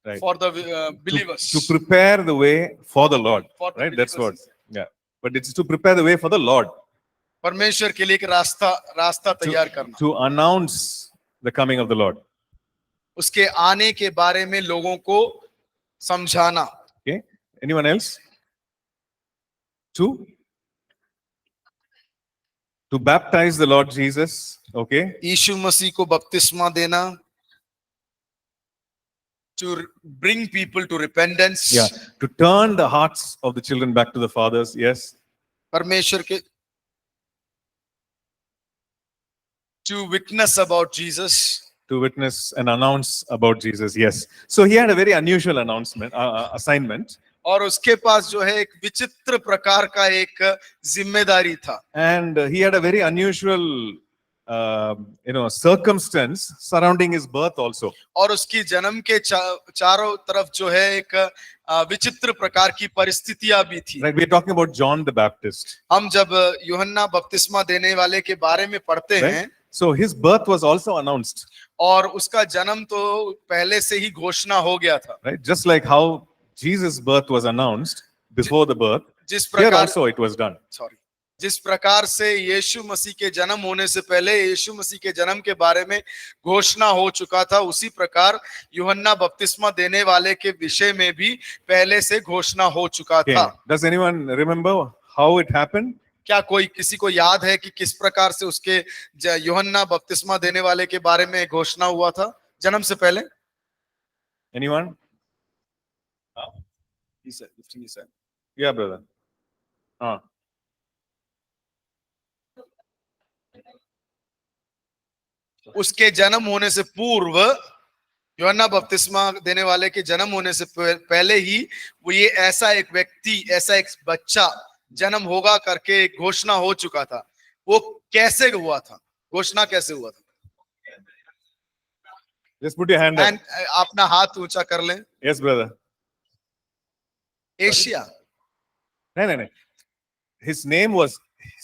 Right. For the believers. To prepare the way for the Lord. For the Right, that's what. believers. Yeah. But it's to prepare the way for the Lord. परमेश्वर के लिए एक रास्ता तैयार करना। To announce the coming of the Lord. उसके आने के बारे में लोगों को समझाना। Okay. Anyone else? To baptize the Lord Jesus. Okay. यीशु मसीह को बपतिस्मा देना। To bring people to repentance. Yeah. To turn the hearts of the children back to the fathers. Yes. परमेश्वर के To witness about Jesus. To witness and announce about Jesus. Yes. So he had a very unusual assignment. और उसके पास जो है एक विचित्र प्रकार का एक जिम्मेदारी था। And he had a very unusual circumstance surrounding his birth also. और उसकी जन्म के चारों तरफ जो है एक विचित्र प्रकार की परिस्थितियां भी थी। Right, we are talking about John the Baptist. हम जब यूहन्ना बपतिस्मा देने वाले के बारे में पढ़ते Right? हैं So his birth was also announced. और उसका जन्म तो पहले से ही घोषणा हो गया था। Right, just like how Jesus' birth was announced before the birth, जिस here प्रकार also it was done. जिस प्रकार से यीशु मसीह के जन्म होने से पहले यीशु मसीह के जन्म के बारे में घोषणा हो चुका था, उसी प्रकार यूहन्ना बपतिस्मा देने वाले के विषय में भी पहले से घोषणा हो चुका Okay. था। Does anyone remember how it happened? क्या कोई किसी को याद है कि किस प्रकार से उसके यूहन्ना बपतिस्मा देने वाले के बारे में घोषणा हुआ था जन्म से पहले? Anyone? He said, lifting his hand. Yeah, brother. उसके जन्म होने से पूर्व यूहन्ना बपतिस्मा देने वाले के जन्म होने से पहले ही वो ये ऐसा एक व्यक्ति, ऐसा एक बच्चा जन्म होगा करके एक घोषणा हो चुका था। वो कैसे हुआ था? घोषणा कैसे हुआ था? Just put your hand up. अपना हाथ ऊंचा कर लें। Yes, brother. Asia. No. His name was,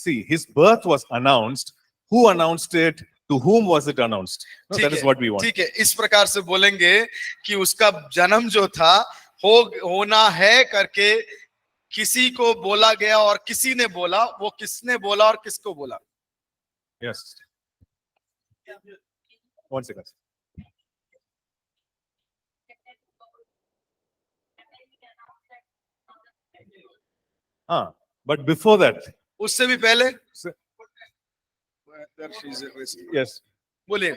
his birth was announced. Who announced it? To whom was it announced? No, that is what we want. ठीक है, इस प्रकार से बोलेंगे कि उसका जन्म जो था होना है करके किसी को बोला गया और किसी ने बोला, वो किसने बोला और किसको बोला? Yes. 1 second. But before that, उससे भी पहले yes, बोलिए,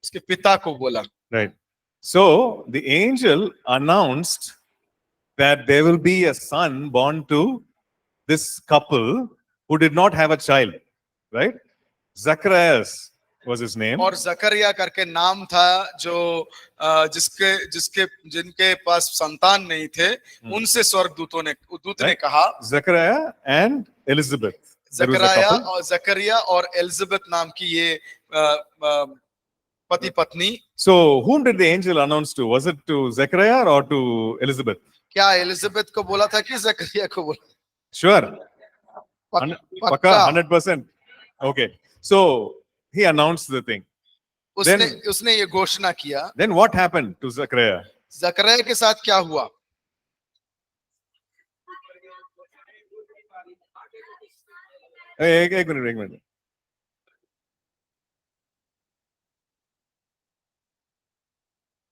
उसके पिता को बोला। right. So the angel announced that there will be a son born to this couple who did not have a child, right? Zacharias was his name. और जकरिया करके नाम था, जो जिनके पास संतान नहीं थे, उनसे दूत ने Right? कहा, Zechariah and Elizabeth. There was a Zechariah couple. और जकरिया और एलिजाबेथ नाम की ये पति पत्नी. So, whom did the angel announce to? Was it to Zechariah or to Elizabeth? क्या एलिजाबेथ को बोला था कि जकरिया को बोला? Sure. पक्का. Paka, 100%. Okay. So, he announced the thing. उसने ये घोषणा किया. Then what happened to Zechariah? जकरिया के साथ क्या हुआ? एक minute.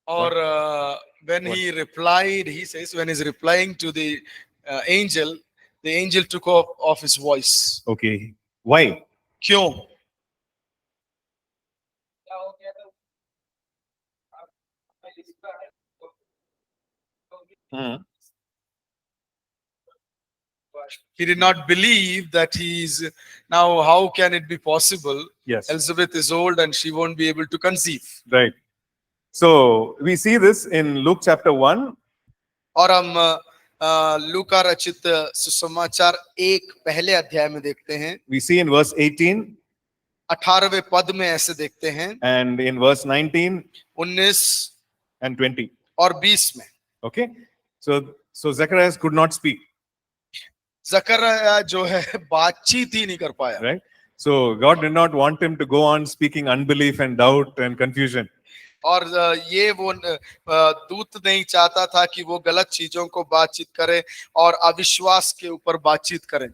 और when he replied, he says, when he's replying to the angel took off his voice. Okay. Why? क्यों? He did not believe that he's now. How can it be possible? Yes. Elizabeth is old and she won't be able to conceive. Right. So, we see this in Luke chapter 1. और हम लूका रचित सुसमाचार 1 पहले अध्याय में देखते हैं. We see in verse 18 18वें पद में ऐसे देखते हैं, and in verse 19 19 and 20. और 20 में. Okay. So Zacharias could not speak. जकरिया जो है बातचीत ही नहीं कर पाया. Right. So God did not want him to go on speaking unbelief and doubt and confusion. और ये वो दूत नहीं चाहता था कि वो गलत चीजों को बातचीत करे और अविश्वास के ऊपर बातचीत करें.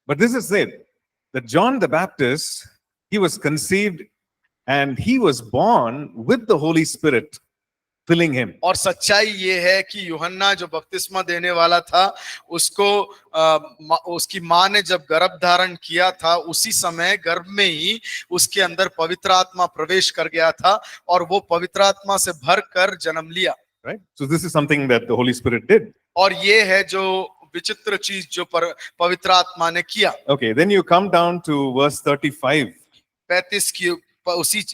But this is said that John the Baptist, he was conceived and he was born with the Holy Spirit filling him. और सच्चाई ये है कि यूहन्ना जो बपतिस्मा देने वाला था, उसको उसकी माँ ने जब गर्भ धारण किया था, उसी समय गर्भ में ही उसके अंदर पवित्र आत्मा प्रवेश कर गया था और वो पवित्र आत्मा से भरकर जन्म लिया. Right. So this is something that the Holy Spirit did. और ये है जो विचित्र चीज जो पवित्र आत्मा ने किया. Okay. Then you come down to verse 35. 35 की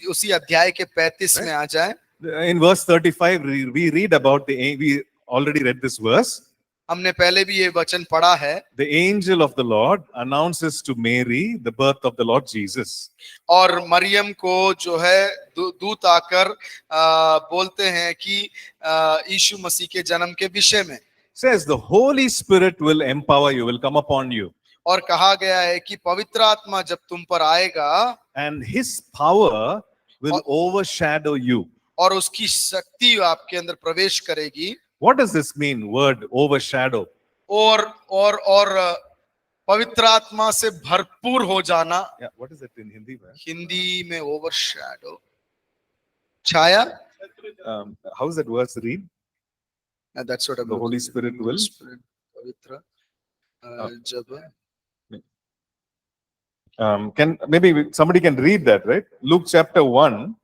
उसी अध्याय के 35 में आ जाए. In verse 35, we read about we already read this verse. हमने पहले भी ये वचन पढ़ा है. The angel of the Lord announces to Mary the birth of the Lord Jesus. और मरियम को जो है दूत आकर बोलते हैं कि यीशु मसीह के जन्म के विषय में. Says the Holy Spirit will empower you, will come upon you. और कहा गया है कि पवित्र आत्मा जब तुम पर आएगा And his power will overshadow you. और उसकी शक्ति आपके अंदर प्रवेश करेगी. What does this mean, word overshadow? और पवित्र आत्मा से भरपूर हो जाना. Yeah, what is it in Hindi? Hindi में overshadow, Chhaya. How is that verse read? That's what The Holy Spirit will. पवित्र जब Can maybe somebody can read that, right? Luke chapter 1,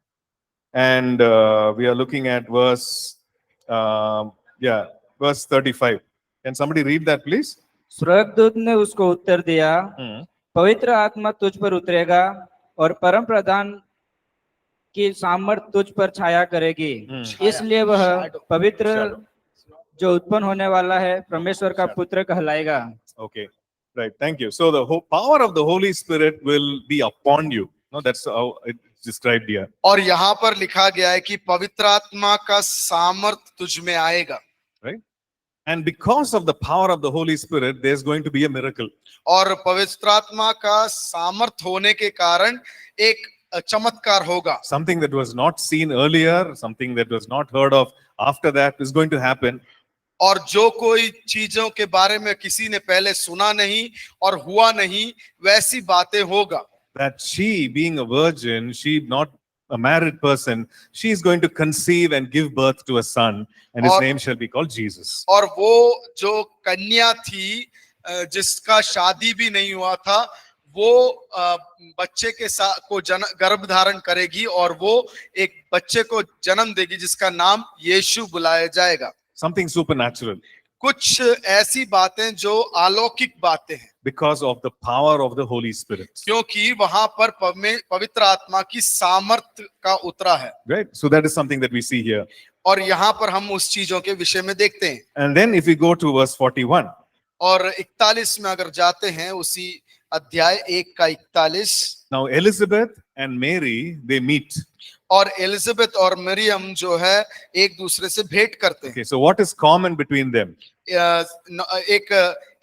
and we are looking at verse verse 35. Can somebody read that, please? स्वर्गदूत ने उसको उत्तर दिया, पवित्र आत्मा तुझ पर उतरेगा और परम प्रधान की सामर्थ तुझ पर छाया करेगी, इसलिए वह पवित्र जो उत्पन्न होने वाला है परमेश्वर का पुत्र कहलाएगा. Okay, right. Thank you. So the power of the Holy Spirit will be upon you. No, that's how it's described here. और यहाँ पर लिखा गया है कि पवित्र आत्मा का सामर्थ तुझ में आएगा. Right? And because of the power of the Holy Spirit, there's going to be a miracle. और पवित्र आत्मा का सामर्थ होने के कारण एक चमत्कार होगा. Something that was not seen earlier, something that was not heard of after that is going to happen. और जो कोई चीजों के बारे में किसी ने पहले सुना नहीं और हुआ नहीं, वैसी बातें होगा. That she, being a virgin, she not a married person, she is going to conceive and give birth to a son, and his name shall be called Jesus. और वो जो कन्या थी जिसका शादी भी नहीं हुआ था, वो बच्चे के साथ को गर्भ धारण करेगी और वो एक बच्चे को जन्म देगी जिसका नाम यीशु बुलाया जाएगा. Something supernatural. कुछ ऐसी बातें जो अलौकिक बातें हैं, because of the power of the Holy Spirit. क्योंकि वहां पर पवित्र आत्मा की सामर्थ्य का उतरा है। Right? So that is something that we see here. और यहाँ पर हम उस चीजों के विषय में देखते हैं। And then if we go to verse 41, और 41 में अगर जाते हैं, उसी अध्याय 1 का 41, now Elizabeth and Mary, they meet. और एलिजाबेथ और मरियम जो है एक दूसरे से भेंट करते हैं। Okay, so what is common between them?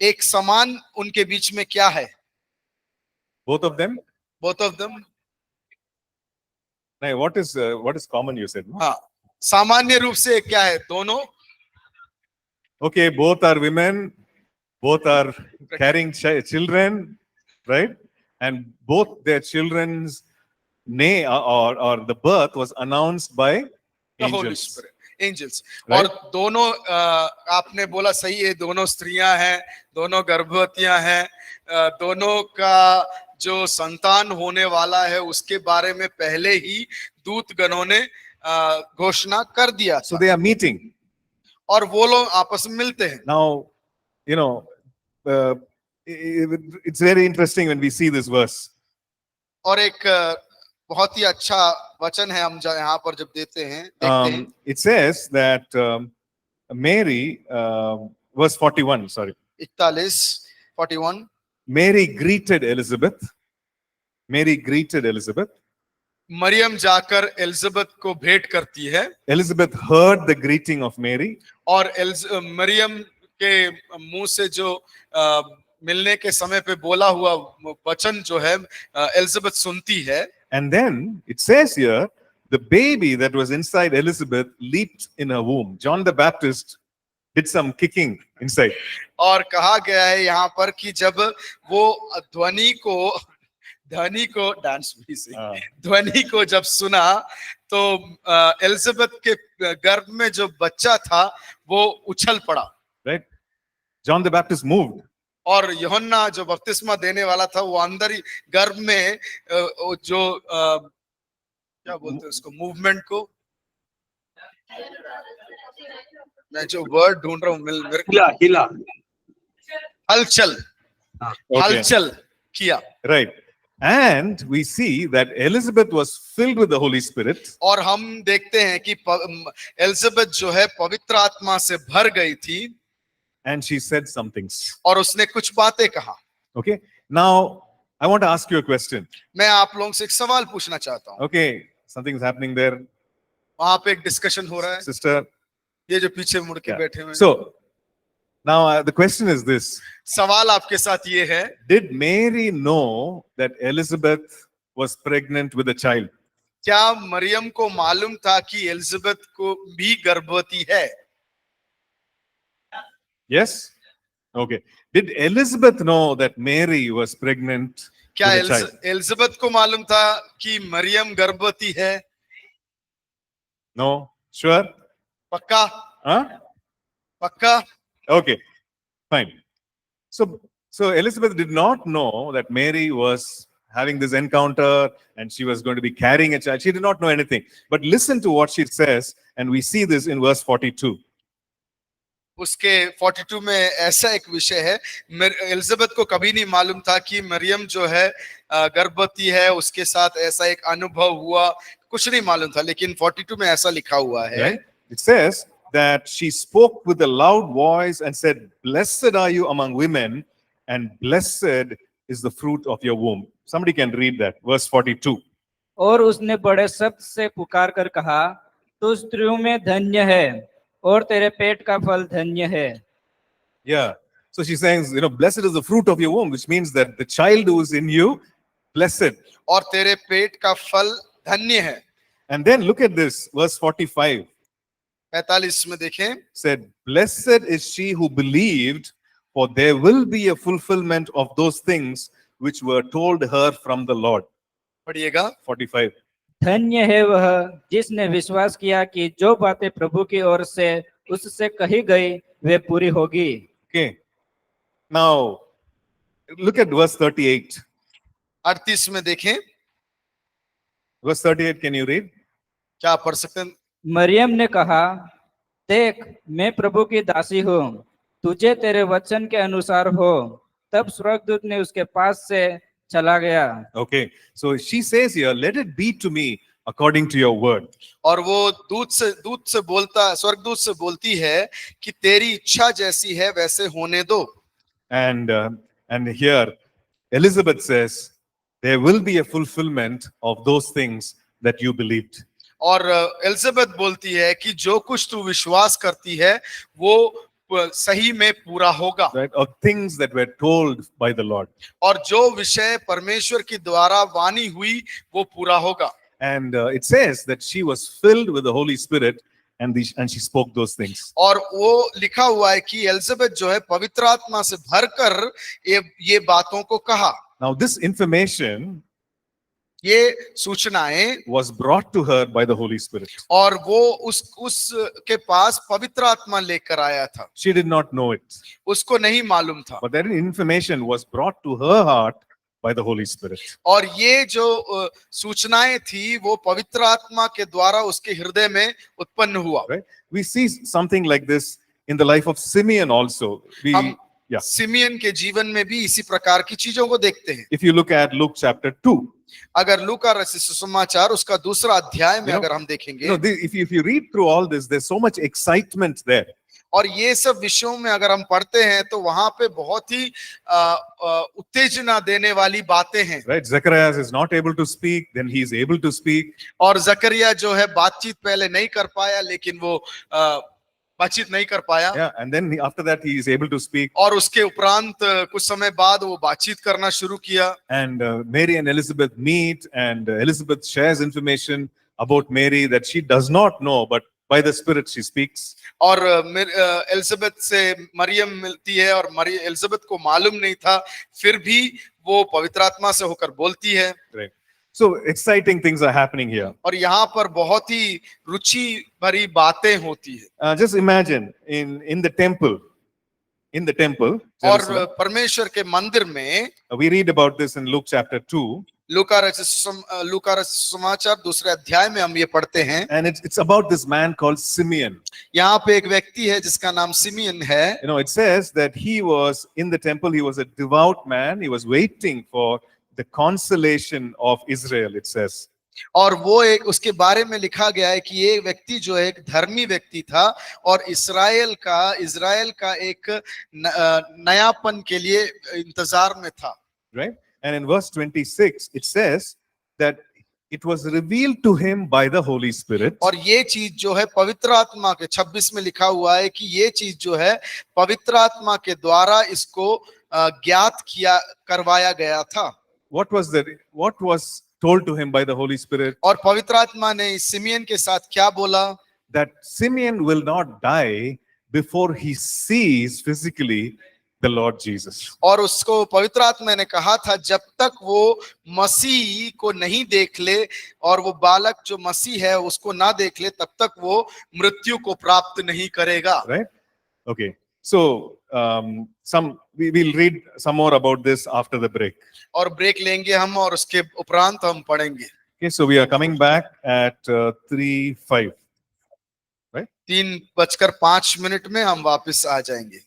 एक समान उनके बीच में क्या है? Both of them? Both of them. Now, what is common, you said? No? हाँ, सामान्य रूप से क्या है? दोनों। Okay, both are women, both are carrying children, right? And both their children's name or the birth was announced by The Holy angels. Spirit, angels. Right? और दोनों आपने बोला सही है, दोनों स्त्रियां हैं, दोनों गर्भवतियां हैं, दोनों का जो संतान होने वाला है उसके बारे में पहले ही दूतगणों ने घोषणा कर दिया। So they are meeting. और वो लोग आपस में मिलते हैं। Now, you know, it's very interesting when we see this verse. और एक बहुत ही अच्छा वचन है, हम यहाँ पर जब देखते हैं, It says that Mary, verse 41, sorry. 41, Mary greeted Elizabeth. Mary greeted Elizabeth. Maryam जाकर एलिजाबेथ को भेंट करती है। Elizabeth heard the greeting of Mary. और मरियम के मुंह से जो मिलने के समय पे बोला हुआ वचन जो है एलिजाबेथ सुनती है। And then it says here, the baby that was inside Elizabeth leaped in her womb. John the Baptist did some kicking inside. और कहा गया है यहाँ पर कि जब वो ध्वनि को डांस भी से ध्वनि को जब सुना तो एलिजाबेथ के गर्भ में जो बच्चा था वो उछल पड़ा। Right? John the Baptist moved. और यूहन्ना जो बपतिस्मा देने वाला था वो अंदर ही गर्भ में जो क्या बोलते हैं उसको, मूवमेंट को, मैं जो वर्ड ढूंढ रहा हूँ, हिला हलचल, हलचल किया। Right. And we see that Elizabeth was filled with the Holy Spirit. और हम देखते हैं कि एलिजाबेथ जो है पवित्र आत्मा से भर गई थी। And she said some things. और उसने कुछ बातें कहा। Okay. Now, I want to ask you a question. मैं आप लोगों से एक सवाल पूछना चाहता हूँ। Okay. Something's happening there. वहां पे एक डिस्कशन हो रहा है। Sister. ये जो पीछे मुड़ के बैठे हुए हैं। So, now the question is this. सवाल आपके साथ ये है, Did Mary know that Elizabeth was pregnant with a child? क्या मरियम को मालूम था कि एलिजाबेथ को भी गर्भवती है? Yes? Okay. Did Elizabeth know that Mary was pregnant क्या with a child? एलिजाबेथ को मालूम था कि मरियम गर्भवती है? No? Sure? पक्का? Huh? पक्का? Okay. Fine. So Elizabeth did not know that Mary was having this encounter and she was going to be carrying a child. She did not know anything. But listen to what she says, and we see this in verse 42. उसके 42 में ऐसा एक विषय है, Elizabeth को कभी नहीं मालूम था कि मरियम जो है गर्भवती है, उसके साथ ऐसा एक अनुभव हुआ, कुछ नहीं मालूम था, लेकिन 42 में ऐसा लिखा हुआ है। Right? It says that she spoke with a loud voice and said, "Blessed are you among women, and blessed is the fruit of your womb." Somebody can read that, verse 42. और उसने बड़े शब्द से पुकार कर कहा, तू स्त्रियों में धन्य है और तेरे पेट का फल धन्य है। Yeah. So she's saying, blessed is the fruit of your womb, which means that the child who is in you, blessed. और तेरे पेट का फल धन्य है। And then look at this, verse 45. 45 में देखें, Said, "Blessed is she who believed, for there will be a fulfillment of those things which were told her from the Lord." पढ़िएगा 45. धन्य है वह जिसने विश्वास किया कि जो बातें प्रभु की ओर से उससे कही गई वे पूरी होगी। Okay. Now, look at verse 38. 38 में देखें, Verse 38, can you read? क्या आप पढ़ सकते हैं? मरियम ने कहा, देख मैं प्रभु की दासी हूँ, तुझे तेरे वचन के अनुसार हो। तब स्वर्गदूत ने उसके पास से चला गया। Okay, so she says here, let it be to me according to your word. और वो दूत से बोलता, स्वर्गदूत से बोलती है कि तेरी इच्छा जैसी है वैसे होने दो। And here Elizabeth says, there will be a fulfillment of those things that you believed. और एलिजाबेथ बोलती है कि जो कुछ तू विश्वास करती है वो सही में पूरा होगा। Right? Of things that were told by the Lord. और जो विषय परमेश्वर की द्वारा वाणी हुई वो पूरा होगा। And it says that she was filled with the Holy Spirit and she spoke those things. और वो लिखा हुआ है कि एलिजाबेथ जो है पवित्र आत्मा से भरकर ये बातों को कहा। Now this information ये सूचनाएं was brought to her by the Holy Spirit. और वो उस के पास पवित्र आत्मा लेकर आया था। She did not know it, उसको नहीं मालूम था। but that information was brought to her heart by the Holy Spirit. और ये जो सूचनाएं थी वो पवित्र आत्मा के द्वारा उसके हृदय में उत्पन्न हुआ। Right? We see something like this in the life of Simeon also. हम Yeah. सिमियन के जीवन में भी इसी प्रकार की चीजों को देखते हैं। If you look at Luke chapter 2, अगर लूका रचित सुसमाचार उसका दूसरा अध्याय में You know, अगर हम देखेंगे, if you read through all this, there's so much excitement there. और ये सब विषयों में अगर हम पढ़ते हैं तो वहां पे बहुत ही उत्तेजना देने वाली बातें हैं। Right? Zacharias is not able to speak, then he is able to speak. और जकरिया जो है बातचीत पहले नहीं कर पाया, लेकिन वो बातचीत नहीं कर पाया। Yeah, and then after that he is able to speak. और उसके उपरांत कुछ समय बाद वो बातचीत करना शुरू किया। And Mary and Elizabeth meet, and Elizabeth shares information about Mary that she does not know, but by the Spirit she speaks. और एलिजाबेथ से मरियम मिलती है और एलिजाबेथ को मालूम नहीं था, फिर भी वो पवित्र आत्मा से होकर बोलती है। Right. So exciting things are happening here. और यहाँ पर बहुत ही रुचि भरी बातें होती है। Just imagine in the temple, और Jerusalem, परमेश्वर के मंदिर में, we read about this in Luke chapter 2, लूका रचित सुसमाचार दूसरे अध्याय में हम ये पढ़ते हैं। and it's about this man called Simeon. यहाँ पे एक व्यक्ति है जिसका नाम सिमियन है। You know, it says that he was in the temple, he was a devout man, he was waiting for the consolation of Israel, it says. और वो एक उसके बारे में लिखा गया है कि ये व्यक्ति जो है एक धर्मी व्यक्ति था और इस्राएल का एक नयापन के लिए इंतजार में था। Right? And in verse 26, it says that it was revealed to him by the Holy Spirit. और ये चीज जो है पवित्र आत्मा के 26 में लिखा हुआ है कि ये चीज जो है पवित्र आत्मा के द्वारा इसको ज्ञात करवाया गया था। What was told to him by the Holy Spirit? और पवित्र आत्मा ने सिमियन के साथ क्या बोला? That Simeon will not die before he sees physically the Lord Jesus. और उसको पवित्र आत्मा ने कहा था जब तक वो मसीह को नहीं देख ले और वो बालक जो मसीह है उसको ना देख ले, तब तक वो मृत्यु को प्राप्त नहीं करेगा। Right? Okay. So we will read some more about this after the break. और ब्रेक लेंगे हम और उसके उपरांत हम पढ़ेंगे। Okay, so we are coming back at 3:05. 3:05 में हम वापस आ जाएंगे।